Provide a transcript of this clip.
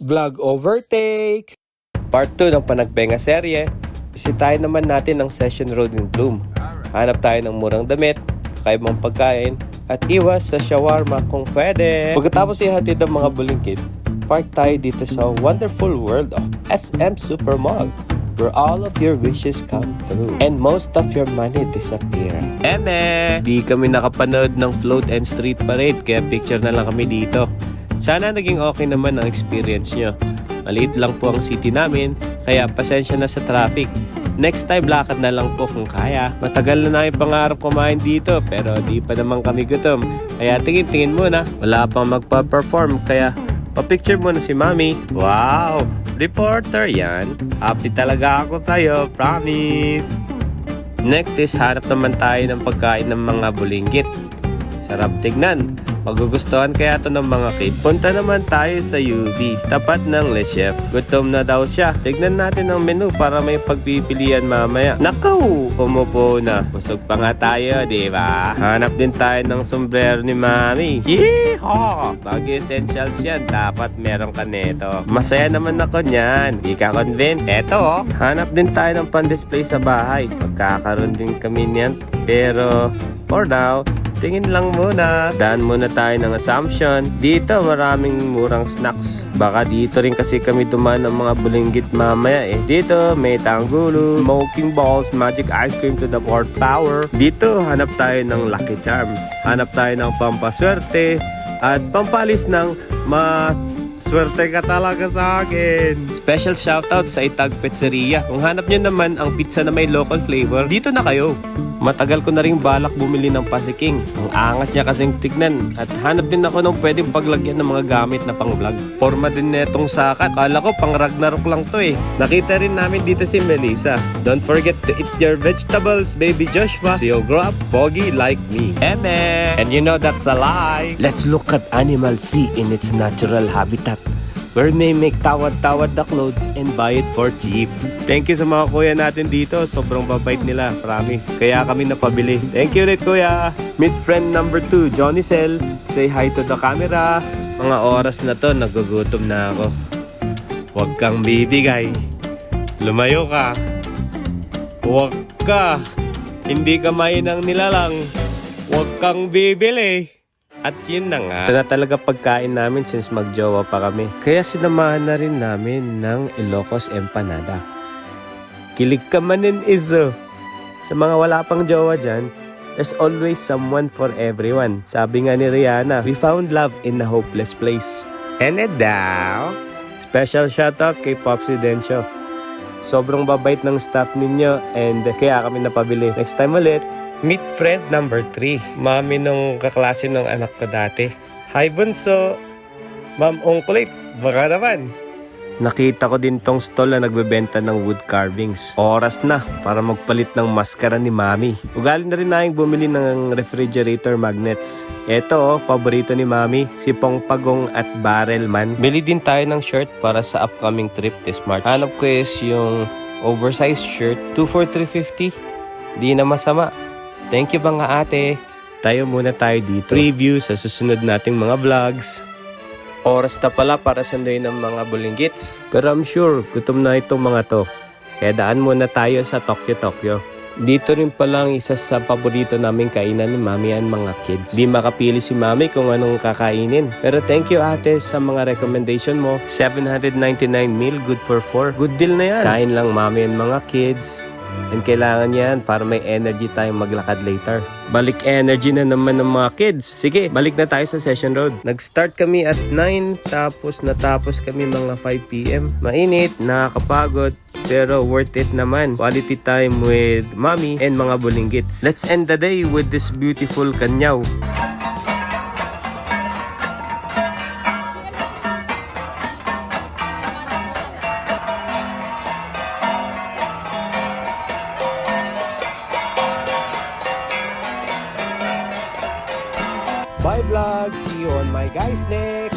Vlog Overtake! Part 2 ng Panagbenga serye. Bisitahin naman natin ang Session Road in Bloom. Hanap tayo ng murang damit, kakaibang pagkain, at iwas sa shawarma kung pwede. Pagkatapos ihatid ang mga bulingkit, park tayo dito sa wonderful world of SM Supermall, where all of your wishes come true and most of your money disappear. Di kami nakapanood ng float and street parade, kaya picture na lang kami dito. Sana naging okay naman ang experience nyo. Maliit lang po ang city namin, kaya pasensya na sa traffic. Next time, lakad na lang po kung kaya. Matagal na namin pangarap kumain dito, pero di pa naman kami gutom. Kaya tingin-tingin muna. Wala pang magpa-perform, kaya pa-picture muna si Mami. Wow! Reporter yan. Happy talaga ako sa'yo, promise! Next is hanap naman tayo ng pagkain ng mga bulinggit. Sarap tignan. Magugustuhan kaya to ng mga kids. Punta naman tayo sa UB, tapat ng Le Chef. Gutom na daw siya. Tignan natin ang menu para may pagpipilian mamaya. Nakaw! Pumupo na. Busog pa nga tayo, di ba? Hanap din tayo ng sombrero ni Mami. Yeehaw! Bagay essentials yan. Dapat meron ka neto. Masaya naman ako niyan. Di ka convinced? Eto oh. Hanap din tayo ng pan-display sa bahay. Pagkakaroon din kami niyan. Pero, for now, tingin lang muna. Daan muna tayo ng Assumption. Dito maraming murang snacks. Baka dito rin kasi kami dumaan ng mga bulinggit mamaya eh. Dito may tanggulo, smoking balls, magic ice cream to the fourth power. Dito hanap tayo ng Lucky Charms. Hanap tayo ng pampaswerte at pampalis ng swerte ka talaga sa akin. Special shoutout sa Itag Pizzeria. Kung hanap nyo naman ang pizza na may local flavor, dito na kayo. Matagal ko na rin balak bumili ng Pasiking. Ang angas niya kasing tignan. At hanap din ako ng pwedeng paglagyan ng mga gamit na pang vlog. Forma din netong sakat. Kala ko pang Ragnarok lang to eh. Nakita rin namin dito si Melissa. Don't forget to eat your vegetables, baby Joshua. So you'll grow up foggy like me. Eme! And you know that's a lie. Let's look at Animal C in its natural habitat, where may make tawad-tawad the clothes and buy it for cheap. Thank you sa mga kuya natin dito. Sobrang babait nila, promise. Kaya kami napabili. Thank you ulit kuya. Meet friend number 2, Johnny Cell. Say hi to the camera. Mga oras na to, nagugutom na ako. Huwag kang bibigay. Lumayo ka. Huwag ka. Hindi ka mainang nilalang. Huwag kang bibili. At yun na nga. Ito na talaga pagkain namin since magjowa pa kami. Kaya sinamahan na rin namin ng Ilocos Empanada. Kilig ka manin iso. Sa mga wala pang jowa dyan, there's always someone for everyone. Sabi nga ni Rihanna, we found love in a hopeless place. And it daw. Special shoutout kay Popsi Dencio. Sobrang babait ng staff ninyo and kaya kami napabili. Next time ulit. Meet friend number 3. Mami nung kaklase ng anak ko dati. Hi Bunso! Ma'am Ongkulit, baka naman. Nakita ko din tong stall na nagbebenta ng wood carvings. Oras na para magpalit ng maskara ni Mami. Ugali na rin namin bumili ng refrigerator magnets. Eto oh, paborito ni Mami, si Pongpagong at Barrel Man. Bili din tayo ng shirt para sa upcoming trip this March. Hanap ko is yung oversized shirt, 2 for 350. Di na masama. Thank you mga ate. Tayo muna tayo dito. Preview sa susunod nating mga vlogs. Oras na pala para sandayin ng mga bulinggits. Pero I'm sure gutom na itong mga to. Kaya daan muna tayo sa Tokyo. Dito rin pala ang isa sa paborito naming kainan ni Mami and mga kids. Di makapili si Mami kung anong kakainin. Pero thank you ate sa mga recommendation mo. 799 meal, good for 4. Good deal na yan. Kain lang Mami and mga kids. And kailangan yan para may energy tayong maglakad later. Balik energy na naman ng mga kids. Sige, balik na tayo sa Session Road. Nag-start kami at 9, tapos natapos kami mga 5 p.m. Mainit, nakakapagod, pero worth it naman. Quality time with Mami and mga bulinggits. Let's end the day with this beautiful kanyaw. Bye vlog! See you on my guys next!